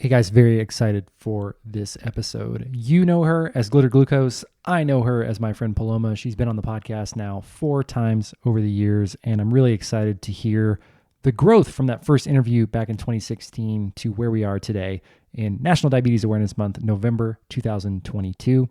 Hey guys, very excited for this episode. You know her as Glitter Glucose. I know her as my friend Paloma. She's been on the podcast now 4 times over the years, and I'm really excited to hear the growth from that first interview back in 2016 to where we are today in National Diabetes Awareness Month, November 2022.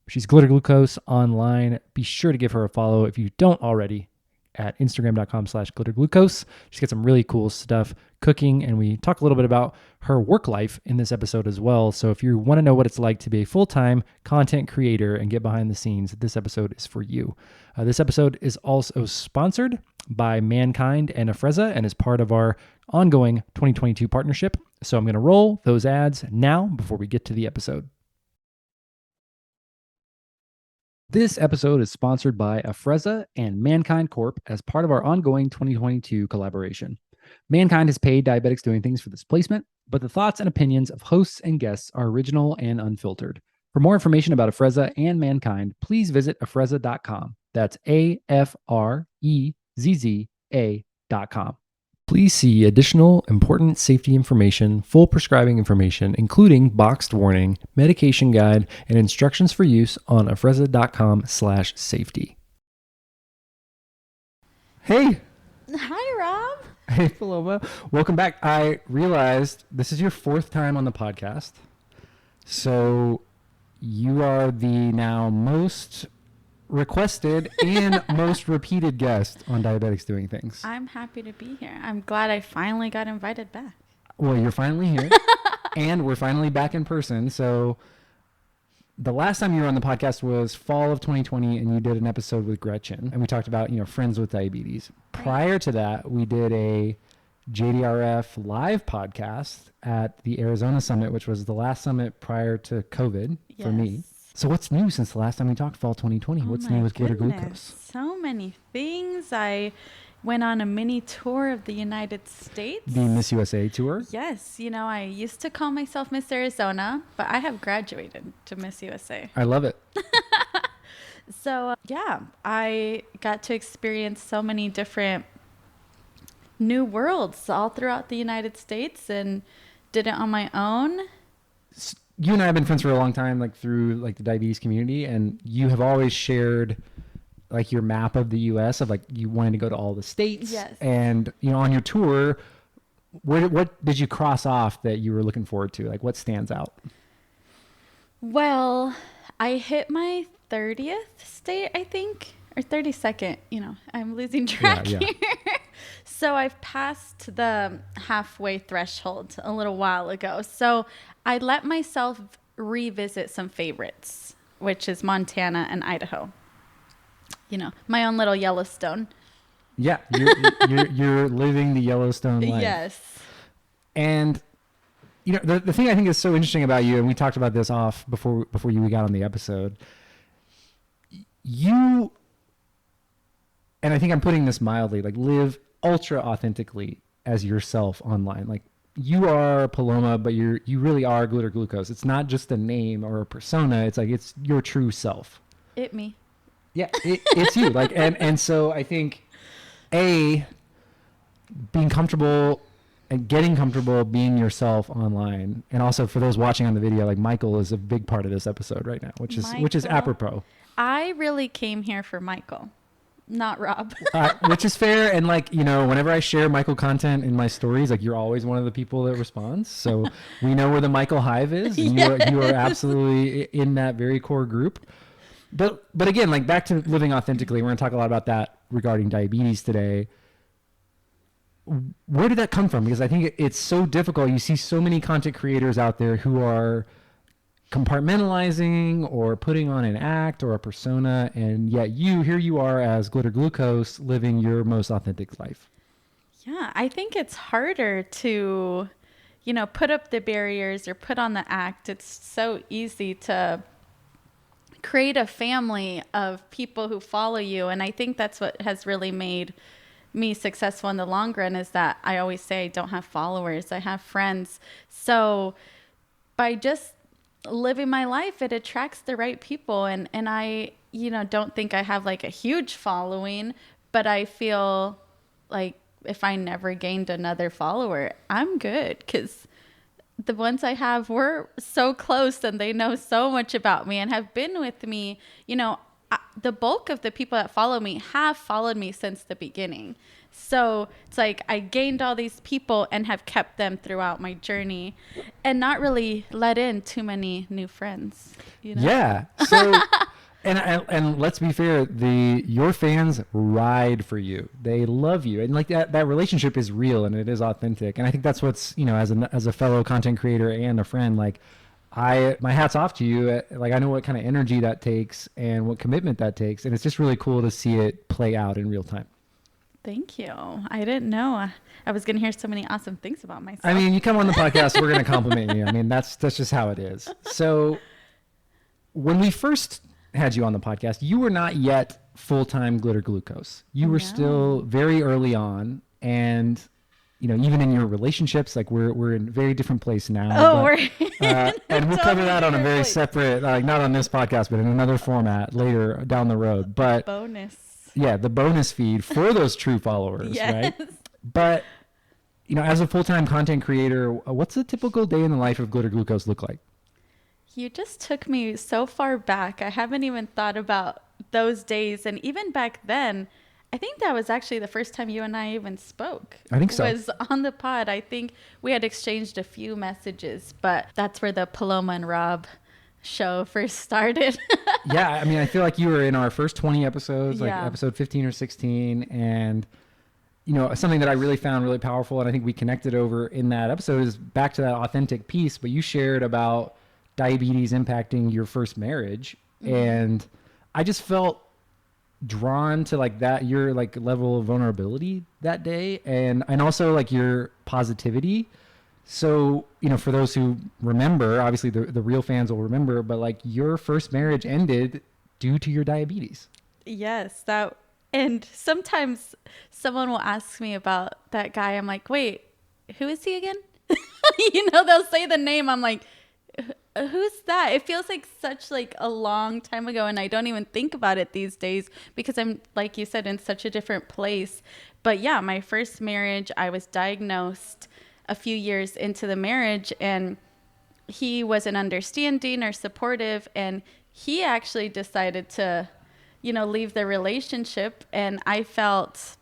She's Glitter Glucose online. Be sure to give her a follow if you don't already at Instagram.com/glitterglucose. She's got some really cool stuff cooking, and we talk a little bit about her work life in this episode as well. So if you want to know what it's like to be a full-time content creator and get behind the scenes, this episode is for you. This episode is also sponsored by Mannkind and Afrezza and is part of our ongoing 2022 partnership. So I'm going to roll those ads now before we get to the episode. This episode is sponsored by Afrezza and Mannkind Corp as part of our ongoing 2022 collaboration. Mannkind has paid Diabetics Doing Things for this placement, but the thoughts and opinions of hosts and guests are original and unfiltered. For more information about Afrezza and Mannkind, please visit afrezza.com. That's AFREZZA.com. Please see additional important safety information, full prescribing information, including boxed warning, medication guide, and instructions for use on afrezza.com/safety. Hey. Hi, Rob. Hey, Paloma. Welcome back. I realized this is your 4th time on the podcast. So you are the now most requested and most repeated guest on Diabetics Doing Things. I'm happy to be here. I'm glad I finally got invited back. Well, you're finally here and we're finally back in person. So the last time you were on the podcast was fall of 2020 and you did an episode with Gretchen and we talked about, friends with diabetes. Right. Prior to that, we did a JDRF live podcast at the Arizona Summit, which was the last summit prior to COVID for me. So what's new since the last time we talked, fall 2020? What's new with Glitter Glucose? So many things. I went on a mini tour of the United States. The Miss USA tour? Yes. I used to call myself Miss Arizona, but I have graduated to Miss USA. I love it. So, I got to experience so many different new worlds all throughout the United States and did it on my own. You and I have been friends for a long time, through the diabetes community, and you have always shared your map of the US of you wanting to go to all the states. Yes. And on your tour, what did you cross off that you were looking forward to? What stands out? Well, I hit my 30th state, I think, or 32nd. I'm losing track here. So I've passed the halfway threshold a little while ago. So I let myself revisit some favorites, which is Montana and Idaho. My own little Yellowstone. Yeah, you're living the Yellowstone life. Yes. And the thing I think is so interesting about you, and we talked about this off before we got on the episode. You, and I think I'm putting this mildly, live ultra authentically as yourself online. You are Paloma, but you really are Glitter Glucose. It's not just a name or a persona. It's it's your true self. Me. Yeah, it's you. And so I think being comfortable and getting comfortable being yourself online, and also for those watching on the video, Michael is a big part of this episode right now, which is apropos. I really came here for Michael, not Rob. Which is fair. And whenever I share Michael content in my stories, you're always one of the people that responds. So we know where the Michael hive is. And yes. you are absolutely in that very core group. But again, back to living authentically, we're going to talk a lot about that regarding diabetes today. Where did that come from? Because I think it's so difficult. You see so many content creators out there who are compartmentalizing or putting on an act or a persona, and yet here you are as Glitter Glucose living your most authentic life. Yeah, I think it's harder to, put up the barriers or put on the act. It's so easy to create a family of people who follow you. And I think that's what has really made me successful in the long run, is that I always say I don't have followers, I have friends. So by just living my life, it attracts the right people. And I, don't think I have a huge following, but I feel if I never gained another follower, I'm good, because the ones I have were so close and they know so much about me and have been with me. The bulk of the people that follow me have followed me since the beginning. So it's like I gained all these people and have kept them throughout my journey and not really let in too many new friends. Yeah. So, and let's be fair, your fans ride for you. They love you. And like that relationship is real and it is authentic. And I think that's what's, as a fellow content creator and a friend, like my hat's off to you. Like I know what kind of energy that takes and what commitment that takes. And it's just really cool to see it play out in real time. Thank you. I didn't know I was going to hear so many awesome things about myself. I mean, you come on the podcast, we're going to compliment you. I mean, that's just how it is. So when we first had you on the podcast, you were not yet full-time Glitter Glucose. You were still very early on. And, even in your relationships, like we're in a very different place now. Oh, and we'll cover that on a very separate, like not on this podcast, but in another format later down the road. But bonus. Yeah, the bonus feed for those true followers, right? But, as a full-time content creator, what's a typical day in the life of Glitter Glucose look like? You just took me so far back. I haven't even thought about those days. And even back then, I think that was actually the first time you and I even spoke. I think so. Was on the pod. I think we had exchanged a few messages, but that's where the Paloma and Rob show first started. Yeah, I mean, I feel like you were in our first 20 episodes, like episode 15 or 16. And, something that I really found really powerful, and I think we connected over in that episode, is back to that authentic piece. But you shared about diabetes impacting your first marriage. Mm-hmm. And I just felt drawn to like that, your like level of vulnerability that day. And also like your positivity. So, for those who remember, obviously the real fans will remember, but like your first marriage ended due to your diabetes. Yes, and sometimes someone will ask me about that guy. I'm like, wait, who is he again? They'll say the name. I'm like, who's that? It feels like such like a long time ago, and I don't even think about it these days because I'm, like you said, in such a different place. But yeah, my first marriage, I was diagnosed a few years into the marriage, and he wasn't understanding or supportive, and he actually decided to leave the relationship. And I felt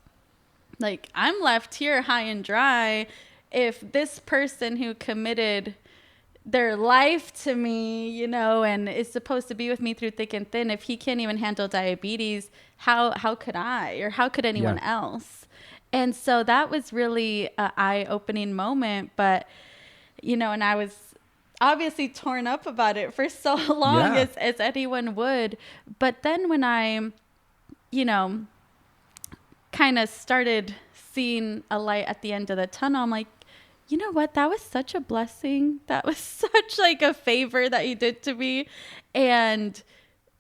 like I'm left here high and dry if this person who committed their life to me, and is supposed to be with me through thick and thin, if he can't even handle diabetes, how could I, or how could anyone else? And so that was really an eye-opening moment. But, and I was obviously torn up about it for so long, as anyone would. But then when I, kind of started seeing a light at the end of the tunnel, I'm like, you know what? That was such a blessing. That was such like a favor that he did to me. And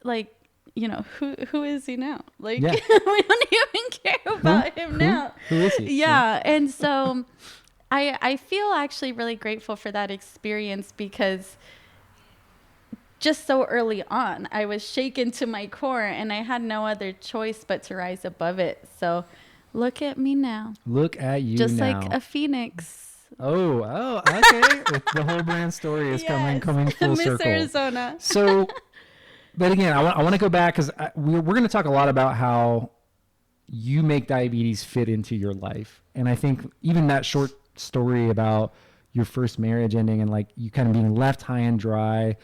like, who is he now? Like, we don't even care about him now. Who is he? Yeah. And so I feel actually really grateful for that experience, because just so early on, I was shaken to my core and I had no other choice but to rise above it. So look at me now. Look at you just now. like a phoenix. Oh, okay. The whole brand story is coming full Miss circle. Arizona. So, but again, I want to go back, because we're going to talk a lot about how you make diabetes fit into your life. And I think even that short story about your first marriage ending and like you kind of being left high and dry,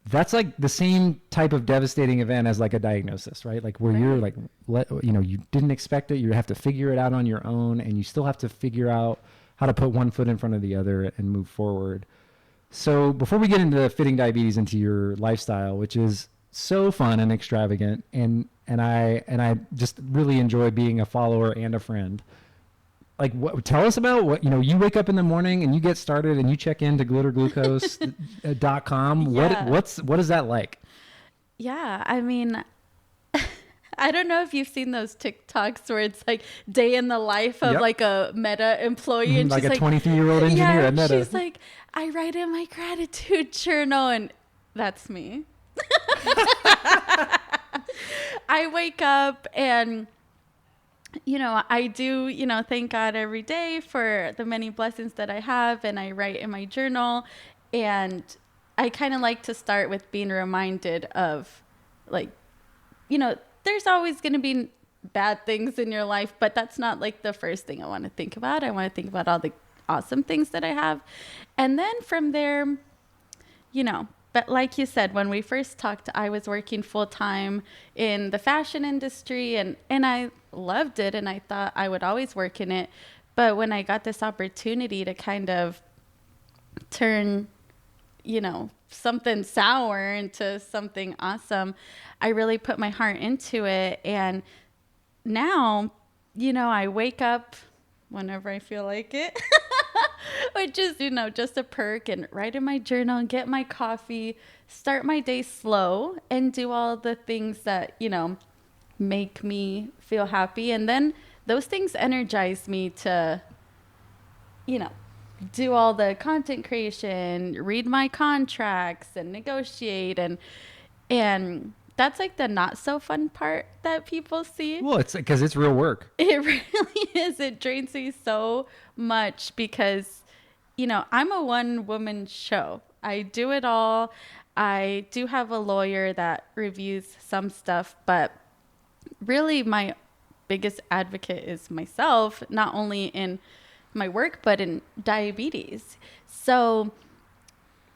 that's like the same type of devastating event as like a diagnosis, right? Like where you're like, you didn't expect it. You have to figure it out on your own, and you still have to figure out how to put one foot in front of the other and move forward. So before we get into fitting diabetes into your lifestyle, which is so fun and extravagant, and I just really enjoy being a follower and a friend. Like, tell us about what, you wake up in the morning and you get started and you check into glitterglucose.com. Yeah. What is that like? Yeah. I mean, I don't know if you've seen those TikToks where it's like day in the life of like a Meta employee. And like she's a 23-year-old engineer at Meta. She's like, I write in my gratitude journal, and that's me. I wake up and I do, thank God every day for the many blessings that I have. And I write in my journal. And I kind of like to start with being reminded of, like, there's always going to be bad things in your life, but that's not like the first thing I want to think about. I want to think about all the awesome things that I have. And then from there, but like you said, when we first talked, I was working full time in the fashion industry, and I loved it, and I thought I would always work in it. But when I got this opportunity to kind of turn, something sour into something awesome, I really put my heart into it. And now, I wake up whenever I feel like it. Which is, just a perk, and write in my journal and get my coffee, start my day slow and do all the things that, make me feel happy. And then those things energize me to, do all the content creation, read my contracts and negotiate. And that's like the not so fun part that people see. Well, it's because it's real work. It really is. It drains me so much because, I'm a one-woman show. I do it all. I do have a lawyer that reviews some stuff, but really my biggest advocate is myself, not only in my work, but in diabetes. So,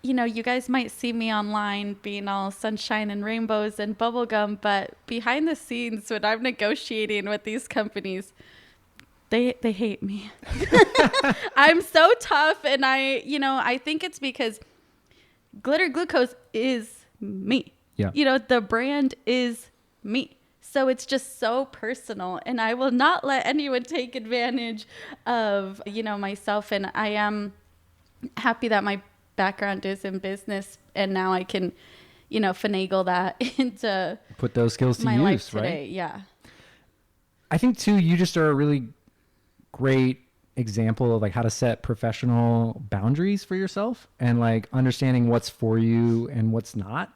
you guys might see me online being all sunshine and rainbows and bubblegum, but behind the scenes, when I'm negotiating with these companies, they hate me. I'm so tough. And I think it's because Glitter Glucose is me. Yeah. The brand is me. So it's just so personal, and I will not let anyone take advantage of, myself. And I am happy that my background is in business, and now I can, finagle that into put those skills to my use, life today. right? Yeah. I think too, you just are a really great example of like how to set professional boundaries for yourself and like understanding what's for you and what's not.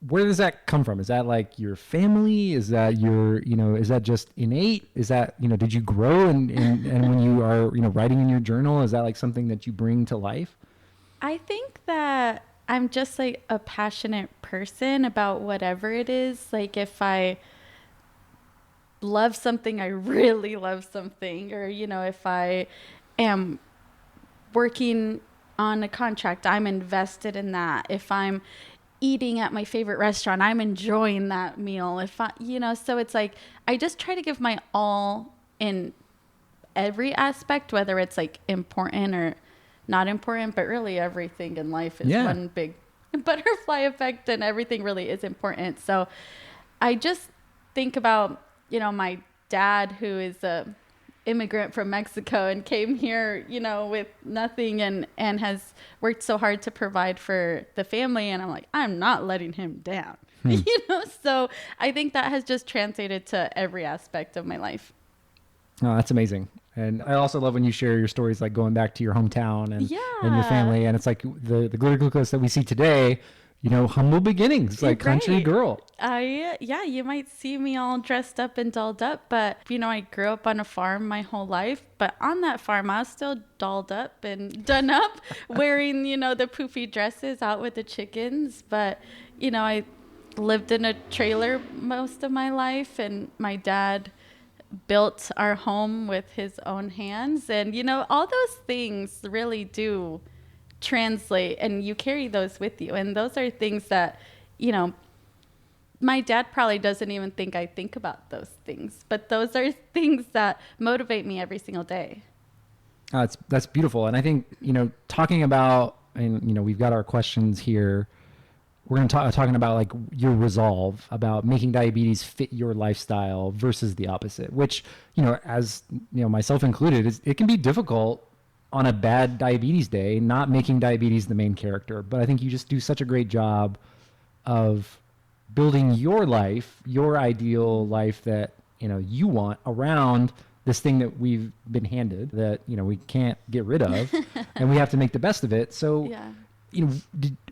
Where does that come from? Is that like your family? Is that is that just innate? Is that, did you grow and when you are, writing in your journal, is that like something that you bring to life? I think that I'm just like a passionate person about whatever it is. Like if I love something, I really love something, or, if I am working on a contract, I'm invested in that. If I'm eating at my favorite restaurant, I'm enjoying that meal. If I, so it's like, I just try to give my all in every aspect, whether it's like important or not important, but really everything in life is one big butterfly effect, and everything really is important. So I just think about, my dad, who is a immigrant from Mexico and came here, with nothing, and has worked so hard to provide for the family. And I'm like, I'm not letting him down, so I think that has just translated to every aspect of my life. Oh, that's amazing. And I also love when you share your stories, like going back to your hometown and your family. And it's like the Glitter Glucose that we see today, humble beginnings, like country girl. You might see me all dressed up and dolled up, but I grew up on a farm my whole life, but on that farm I was still dolled up and done up, wearing, the poofy dresses out with the chickens. But, I lived in a trailer most of my life, and my dad built our home with his own hands. And, all those things really do translate, and you carry those with you. And those are things that, my dad probably doesn't even think I think about those things, but those are things that motivate me every single day. That's beautiful. And I think, talking about, and, we've got our questions here. We're going to talking about like your resolve about making diabetes fit your lifestyle versus the opposite, which, as myself included, it can be difficult on a bad diabetes day, not making diabetes the main character. But I think you just do such a great job of building your life, your ideal life that, you want around this thing that we've been handed that, we can't get rid of and we have to make the best of it. So,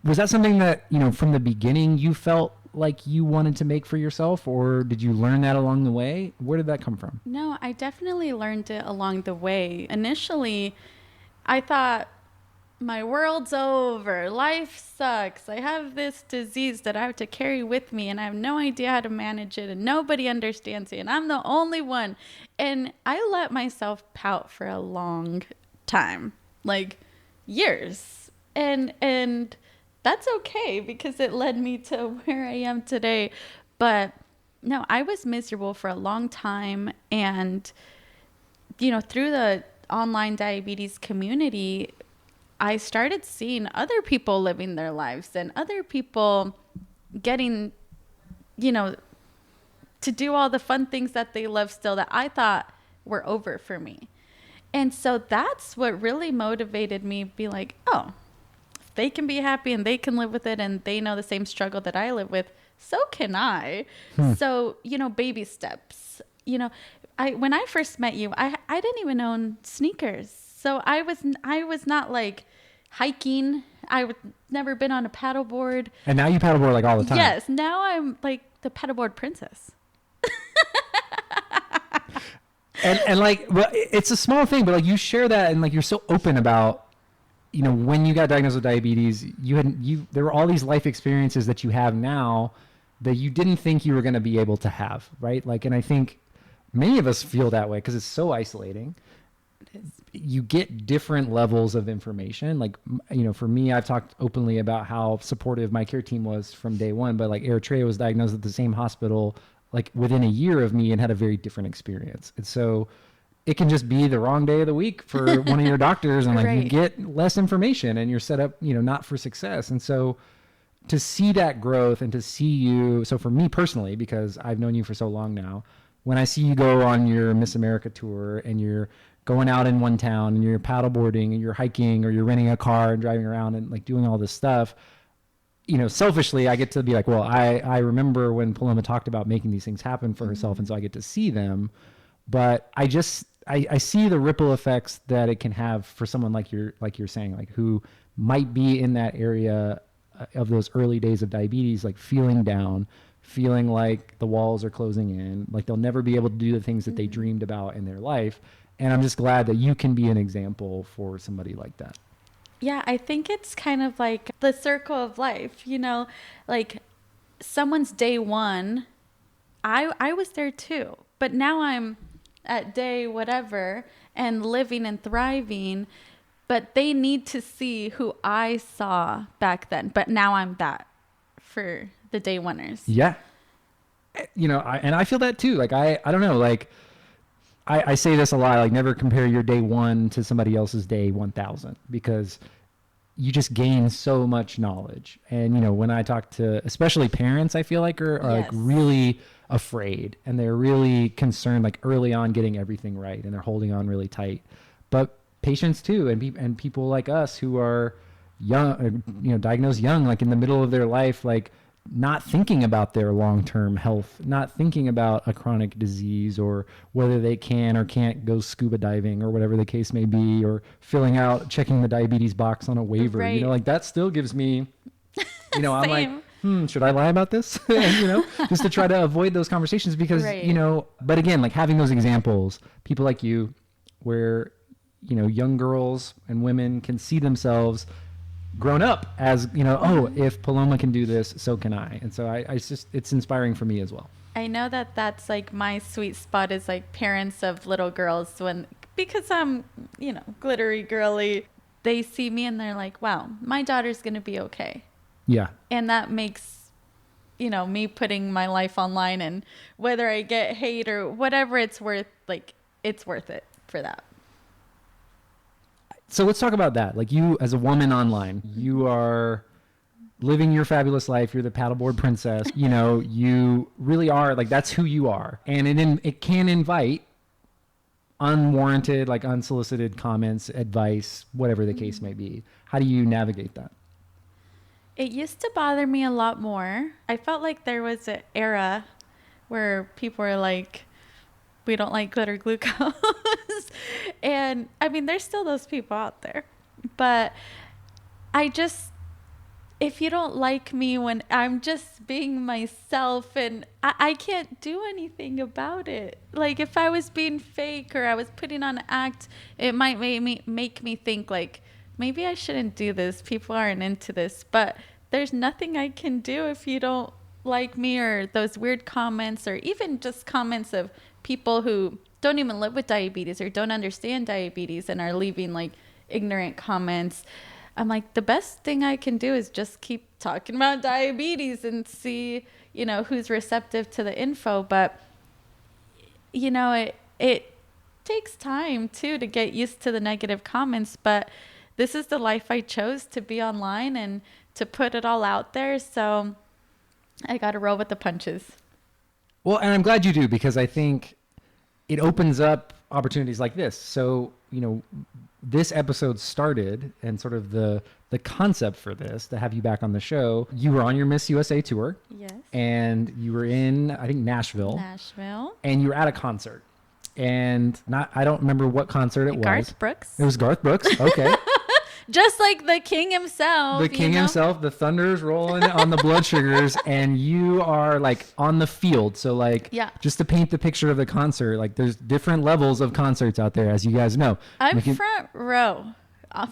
was that something that, from the beginning you felt like you wanted to make for yourself, or did you learn that along the way? Where did that come from? No, I definitely learned it along the way. Initially, I thought my world's over. Life sucks. I have this disease that I have to carry with me and I have no idea how to manage it and nobody understands it and I'm the only one. And I let myself pout for a long time, like years. And that's okay because it led me to where I am today. But no, I was miserable for a long time, and through the online diabetes community, I started seeing other people living their lives and other people getting, to do all the fun things that they love still that I thought were over for me. And so that's what really motivated me to be like, oh, if they can be happy and they can live with it and they know the same struggle that I live with, so can I. So, baby steps. When I first met you, I didn't even own sneakers. So I was not like hiking. I would never been on a paddleboard. And now you paddleboard like all the time. Yes, now I'm like the paddleboard princess. And like, well, it's a small thing, but like you share that and like you're so open about, when you got diagnosed with diabetes, there were all these life experiences that you have now that you didn't think you were going to be able to have, right? Like, and I think many of us feel that way because it's so isolating. You get different levels of information. Like, for me, I've talked openly about how supportive my care team was from day one, but like Eritrea was diagnosed at the same hospital, like within a year of me, and had a very different experience. And so it can just be the wrong day of the week for one of your doctors, and like Right. you get less information and you're set up, not for success. And so to see that growth and to see you, so for me personally, because I've known you for so long now, when I see you go on your Miss America tour and you're going out in one town and you're paddleboarding and you're hiking or you're renting a car and driving around and like doing all this stuff, selfishly, I get to be like, well, I remember when Paloma talked about making these things happen for herself. And so I get to see them, but I see the ripple effects that it can have for someone like you're saying, like who might be in that area of those early days of diabetes, like feeling down, feeling like the walls are closing in, like they'll never be able to do the things that they dreamed about in their life. And I'm just glad that you can be an example for somebody like that. Yeah, I think it's kind of like the circle of life, like someone's day one. I was there too, but now I'm at day whatever and living and thriving, but they need to see who I saw back then. But now I'm that for the day oneers. Yeah. And I feel that too. Like, I don't know, like I say this a lot, like never compare your day one to somebody else's day 1000, because you just gain so much knowledge. And, when I talk to, especially parents, I feel like are like Yes. really afraid and they're really concerned, like early on getting everything right. And they're holding on really tight, but patients too. And people like us who are young, diagnosed young, like in the middle of their life, like not thinking about their long-term health, not thinking about a chronic disease or whether they can or can't go scuba diving or whatever the case may be, or checking the diabetes box on a waiver. Right. Like that still gives me, I'm like, Same. should I lie about this? Just to try to avoid those conversations because, Right. but again, like having those examples, people like you, where, young girls and women can see themselves grown up as, oh, if Paloma can do this, so can I. And so it's inspiring for me as well. I know that that's like my sweet spot is like parents of little girls because I'm, glittery girly, they see me and they're like, wow, my daughter's going to be okay. Yeah. And that makes, me putting my life online, and whether I get hate or whatever it's worth, like it's worth it for that. So let's talk about that. Like you as a woman online, you are living your fabulous life. You're the paddleboard princess. You really are, like, that's who you are. And it can invite unwarranted, like unsolicited comments, advice, whatever the case may be. How do you navigate that? It used to bother me a lot more. I felt like there was an era where people were like, we don't like glitter glucose. And I mean, there's still those people out there, but I if you don't like me when I'm just being myself and I can't do anything about it. Like if I was being fake or I was putting on an act, it might make me think like maybe I shouldn't do this. People aren't into this, but there's nothing I can do if you don't like me, or those weird comments, or even just comments of people who don't even live with diabetes or don't understand diabetes and are leaving like ignorant comments. I'm like, the best thing I can do is just keep talking about diabetes and see, who's receptive to the info. But, it takes time too to get used to the negative comments. But this is the life I chose, to be online and to put it all out there. So I got to roll with the punches. Well, and I'm glad you do, because I think it opens up opportunities like this. So, this episode started, and sort of the concept for this, to have you back on the show, you were on your Miss USA tour. Yes. And you were in, I think, Nashville. And you were at a concert. And I don't remember what concert it was. Garth Brooks. It was Garth Brooks. Okay. Just like the king himself. The king himself, the thunder's rolling on the blood sugars, and you are like on the field. So like, yeah. Just to paint the picture of the concert, like there's different levels of concerts out there, as you guys know. I'm front row,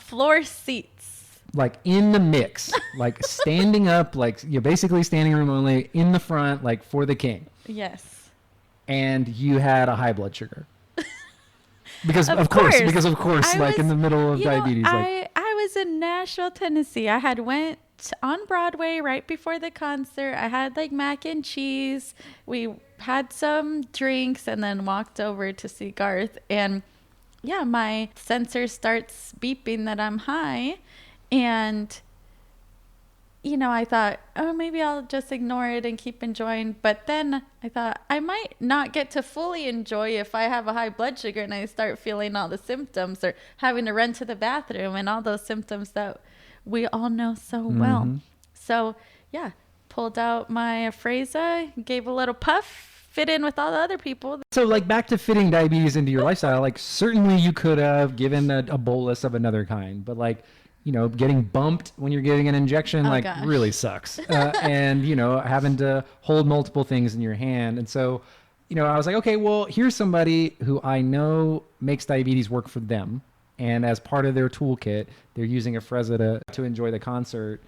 floor seats. Like in the mix, like standing up, like you're basically standing room only in the front, like for the king. Yes. And you had a high blood sugar. Because of course, like in the middle of diabetes. I was in Nashville, Tennessee. I had went on Broadway right before the concert. I had like mac and cheese. We had some drinks and then walked over to see Garth. And yeah, my sensor starts beeping that I'm high. And I thought, oh, maybe I'll just ignore it and keep enjoying. But then I thought I might not get to fully enjoy if I have a high blood sugar and I start feeling all the symptoms, or having to run to the bathroom and all those symptoms that we all know so well. So yeah, pulled out my Afrezza, gave a little puff, fit in with all the other people. So like back to fitting diabetes into your lifestyle, like certainly you could have given a bolus of another kind, but like, getting bumped when you're getting an injection, really sucks. And, having to hold multiple things in your hand. And so, I was like, okay, well, here's somebody who I know makes diabetes work for them. And as part of their toolkit, they're using Afrezza to enjoy the concert.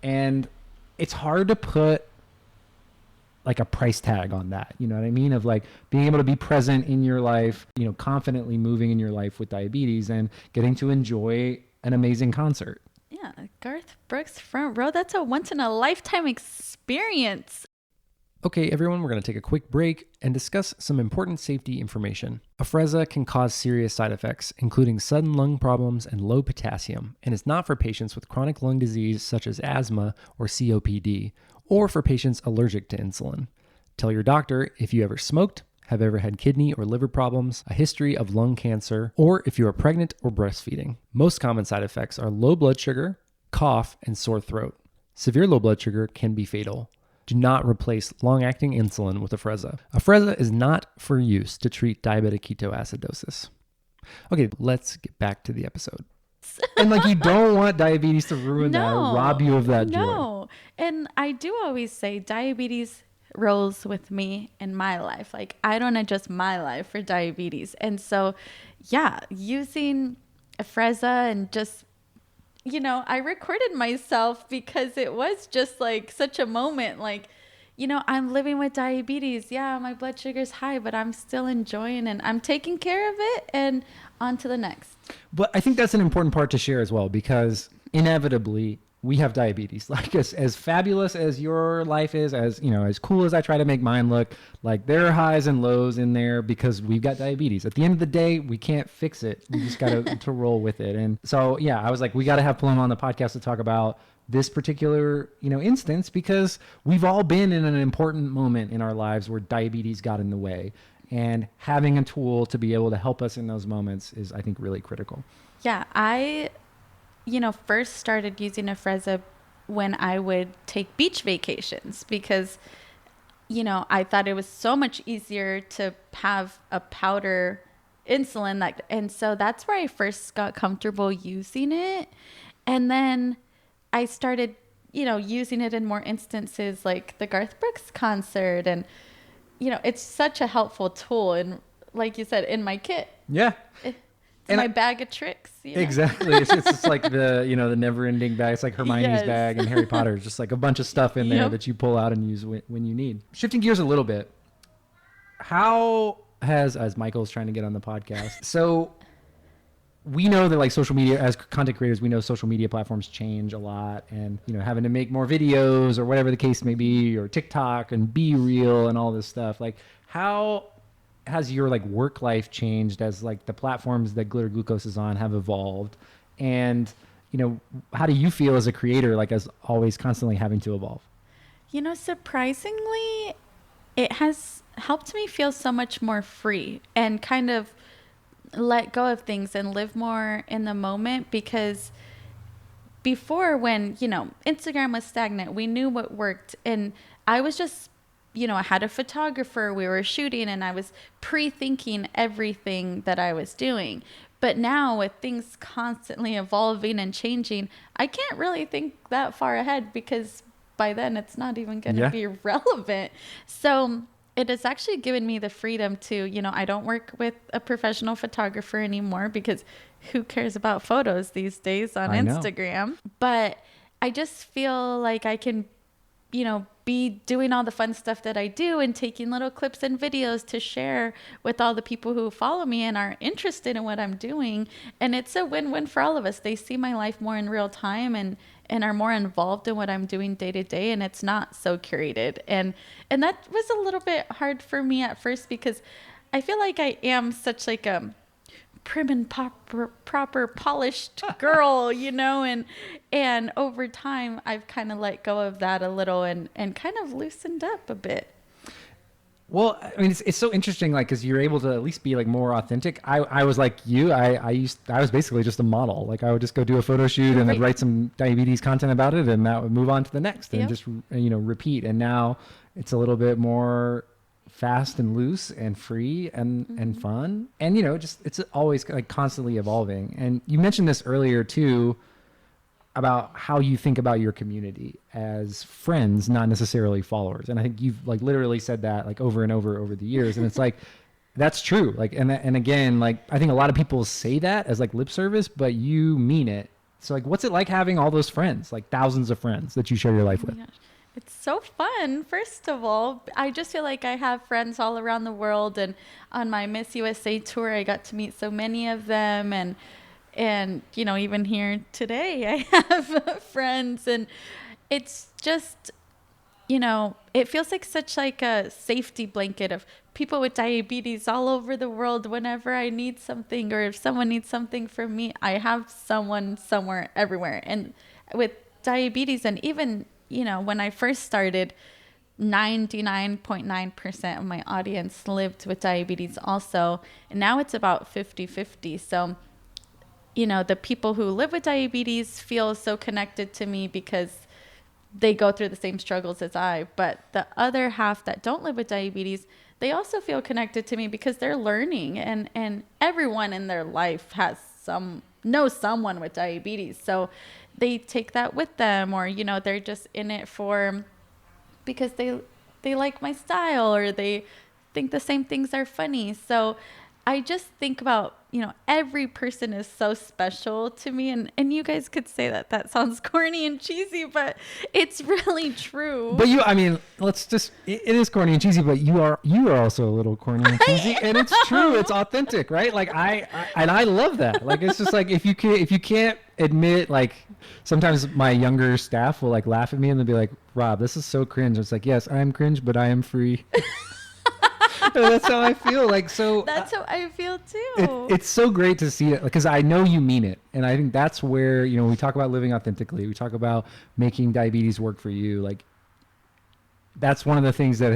And it's hard to put like a price tag on that. You know what I mean? Of like being able to be present in your life, confidently moving in your life with diabetes and getting to enjoy an amazing concert. Yeah, Garth Brooks front row. That's a once in a lifetime experience. Okay, everyone, we're going to take a quick break and discuss some important safety information. Afrezza can cause serious side effects, including sudden lung problems and low potassium, and is not for patients with chronic lung disease such as asthma or COPD, or for patients allergic to insulin. Tell your doctor if you ever smoked, have ever had kidney or liver problems, a history of lung cancer, or if you are pregnant or breastfeeding. Most common side effects are low blood sugar, cough, and sore throat. Severe low blood sugar can be fatal. Do not replace long-acting insulin with Afrezza. Afrezza is not for use to treat diabetic ketoacidosis. Okay, let's get back to the episode. And like, you don't want diabetes to ruin that or rob you of that joy. No, and I do always say diabetes rolls with me in my life. Like, I don't adjust my life for diabetes. And so, yeah, using Afrezza and just, I recorded myself because it was just like such a moment. Like, I'm living with diabetes. Yeah, my blood sugar's high, but I'm still enjoying and I'm taking care of it, and on to the next. But I think that's an important part to share as well, because inevitably we have diabetes. Like as fabulous as your life is, as as cool as I try to make mine look, like there are highs and lows in there because we've got diabetes. At the end of the day, we can't fix it. We just got to roll with it. And so, yeah, I was like, we got to have Paloma on the podcast to talk about this particular, instance, because we've all been in an important moment in our lives where diabetes got in the way. And having a tool to be able to help us in those moments is, I think, really critical. Yeah, I first started using Afrezza when I would take beach vacations because, I thought it was so much easier to have a powder insulin. And so that's where I first got comfortable using it. And then I started using it in more instances like the Garth Brooks concert. And, it's such a helpful tool. And like you said, in my kit. Yeah. It's my bag of tricks. Exactly. It's just like the never ending bag. It's like Hermione's bag and Harry Potter. Just like a bunch of stuff in there that you pull out and use when you need. Shifting gears a little bit. How has, as Michael's trying to get on the podcast, so we know that like social media, as content creators, we know social media platforms change a lot, and having to make more videos or whatever the case may be, or TikTok and Be Real and all this stuff. Like, how has your like work life changed as like the platforms that Glitter Glucose is on have evolved? And how do you feel as a creator, like as always constantly having to evolve? Surprisingly, it has helped me feel so much more free and kind of let go of things and live more in the moment. Because before, when Instagram was stagnant, we knew what worked, and I was just I had a photographer, we were shooting, and I was pre-thinking everything that I was doing. But now, with things constantly evolving and changing, I can't really think that far ahead, because by then it's not even going to be relevant. So it has actually given me the freedom to, I don't work with a professional photographer anymore, because who cares about photos these days on Instagram? But I just feel like I can, be doing all the fun stuff that I do and taking little clips and videos to share with all the people who follow me and are interested in what I'm doing. And it's a win-win for all of us. They see my life more in real time and are more involved in what I'm doing day to day. And it's not so curated. And that was a little bit hard for me at first, because I feel like I am such like a prim and proper polished girl, and over time I've kind of let go of that a little and kind of loosened up a bit. Well, I mean, it's so interesting, like, because you're able to at least be like more authentic. I was like you. I was basically just a model. Like, I would just go do a photo shoot and I'd write some diabetes content about it, and that would move on to the next and just repeat. And now it's a little bit more fast and loose and free and fun, and it's always like constantly evolving. And you mentioned this earlier too, about how you think about your community as friends, not necessarily followers. And I think you've like literally said that like over and over the years, and it's like that's true. Like, and again, like I think a lot of people say that as like lip service, but you mean it. So like, what's it like having all those friends, like thousands of friends that you share your life with? Gosh. It's so fun. First of all, I just feel like I have friends all around the world, and on my Miss USA tour, I got to meet so many of them, and even here today, I have friends, and it's just, it feels like such like a safety blanket of people with diabetes all over the world. Whenever I need something, or if someone needs something from me, I have someone somewhere, everywhere. And with diabetes, and even when I first started, 99.9% of my audience lived with diabetes also. And now it's about 50-50. So, the people who live with diabetes feel so connected to me because they go through the same struggles as I. But the other half that don't live with diabetes, they also feel connected to me because they're learning. And everyone in their life knows someone with diabetes. So they take that with them, or they're just in it because they like my style, or they think the same things are funny. So I just think about every person is so special to me, and you guys could say that sounds corny and cheesy, but it's really true. But it is corny and cheesy, but you are also a little corny and cheesy, and it's true. It's authentic, right? Like I love that. Like, it's just like if you can't admit, like sometimes my younger staff will like laugh at me and they'll be like, Rob, this is so cringe. It's like, yes, I am cringe, but I am free. That's how I feel. Like, so that's how I feel too. It's so great to see it, because I know you mean it. And I think that's where, we talk about living authentically. We talk about making diabetes work for you. Like, that's one of the things that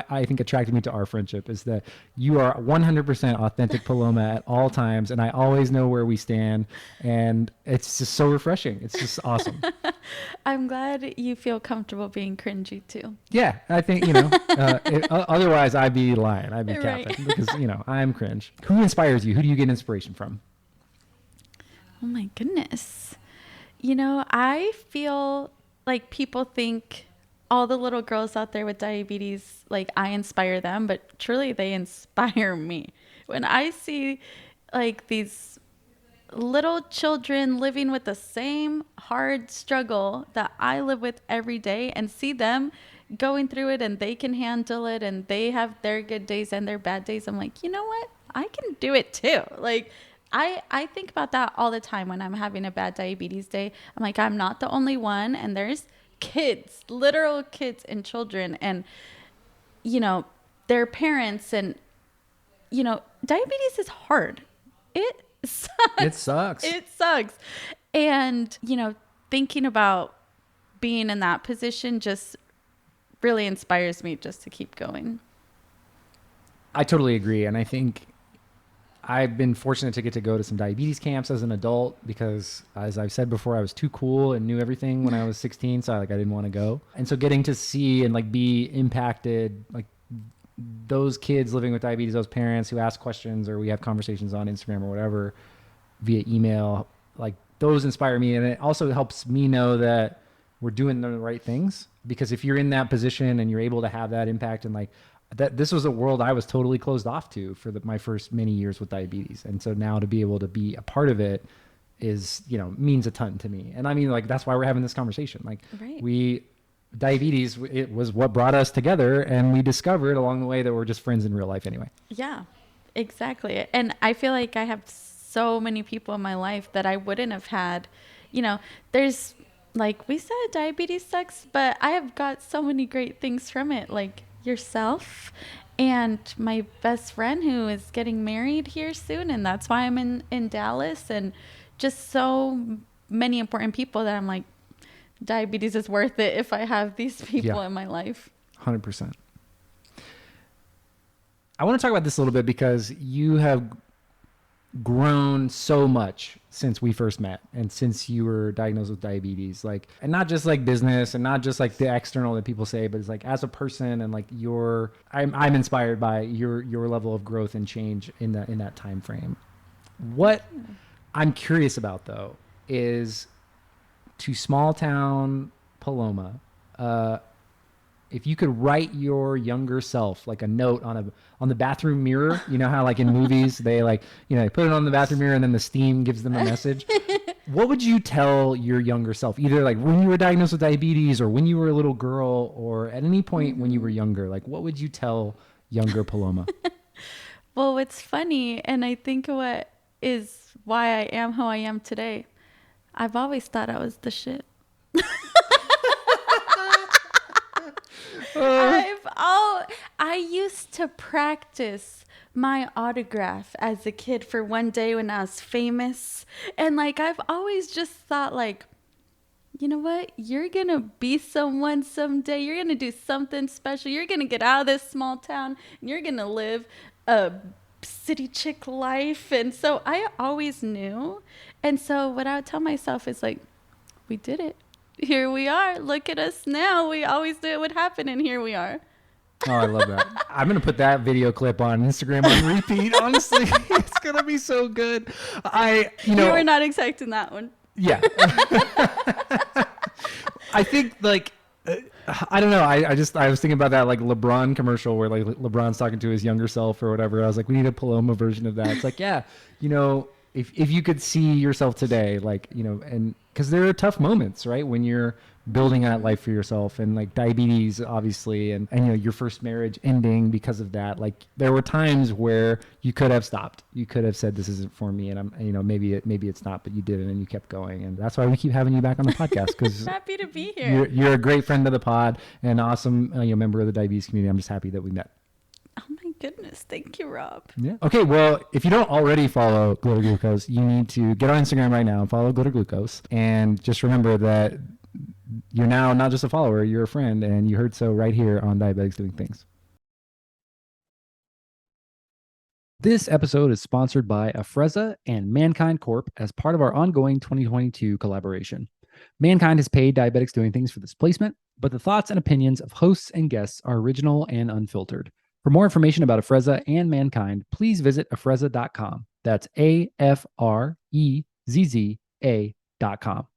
I think attracted me to our friendship, is that you are 100% authentic Paloma at all times. And I always know where we stand. And it's just so refreshing. It's just awesome. I'm glad you feel comfortable being cringy too. Yeah, I think, otherwise I'd be lying. I'd be capping, because, I'm cringe. Who inspires you? Who do you get inspiration from? Oh my goodness. I feel like people think all the little girls out there with diabetes, like I inspire them, but truly they inspire me. When I see like these little children living with the same hard struggle that I live with every day and see them going through it and they can handle it and they have their good days and their bad days, I'm like, you know what? I can do it too. Like I think about that all the time when I'm having a bad diabetes day. I'm like, I'm not the only one, and there's kids, literal kids and children and their parents, and diabetes is hard. It sucks. It sucks. It sucks. And, thinking about being in that position just really inspires me just to keep going. I totally agree. And I think I've been fortunate to get to go to some diabetes camps as an adult because, as I've said before, I was too cool and knew everything when I was 16. So I didn't want to go. And so getting to see and be impacted, those kids living with diabetes, those parents who ask questions, or we have conversations on Instagram or whatever via email, those inspire me. And it also helps me know that we're doing the right things, because if you're in that position and you're able to have that impact, and that, this was a world I was totally closed off to for my first many years with diabetes. And so now to be able to be a part of it is, means a ton to me. And I mean, that's why we're having this conversation. Right. Diabetes, it was what brought us together, and we discovered along the way that we're just friends in real life anyway. Yeah, exactly. And I feel like I have so many people in my life that I wouldn't have had. There's, like we said, diabetes sucks, but I have got so many great things from it, like yourself and my best friend who is getting married here soon, and that's why I'm in Dallas, and just so many important people that I'm like, diabetes is worth it if I have these people in my life. 100%. I want to talk about this a little bit because you have grown so much since we first met and since you were diagnosed with diabetes, and not just business and not just the external that people say, but it's as a person, and I'm inspired by your level of growth and change in that time frame. What I'm curious about though is, to small town Paloma, if you could write your younger self a note on the bathroom mirror, how in movies they they put it on the bathroom mirror and then the steam gives them a message. What would you tell your younger self, either when you were diagnosed with diabetes, or when you were a little girl, or at any point when you were younger? What would you tell younger Paloma? Well, it's funny, and I think what is why I am who I am today. I've always thought I was the shit. I used to practice my autograph as a kid for one day when I was famous. And I've always just thought you know what? You're going to be someone someday. You're going to do something special. You're going to get out of this small town and you're going to live a city chick life. And so I always knew. And so what I would tell myself is we did it. Here we are. Look at us now. We always knew it would happen, and here we are. Oh, I love that. I'm going to put that video clip on Instagram on repeat. Honestly, it's going to be so good. You were not expecting that one. Yeah. I think I don't know. I was thinking about that LeBron commercial where LeBron's talking to his younger self or whatever. I was we need a Paloma version of that. It's yeah, if you could see yourself today, and because there are tough moments, right? When you're building that life for yourself, and diabetes, obviously, and your first marriage ending because of that. There were times where you could have stopped. You could have said, this isn't for me. And I'm, maybe it's not, but you didn't, and you kept going. And that's why we keep having you back on the podcast, because happy to be here. You're a great friend of the pod and an awesome, member of the diabetes community. I'm just happy that we met. Oh my goodness. Thank you, Rob. Yeah. Okay. Well, if you don't already follow Glitter Glucose, you need to get on Instagram right now and follow Glitter Glucose. And just remember that you're now not just a follower, you're a friend, and you heard so right here on Diabetics Doing Things. This episode is sponsored by Afrezza and Mannkind Corp as part of our ongoing 2022 collaboration. Mannkind has paid Diabetics Doing Things for this placement, but the thoughts and opinions of hosts and guests are original and unfiltered. For more information about Afrezza and Mannkind, please visit afrezza.com. That's AFREZZA.com.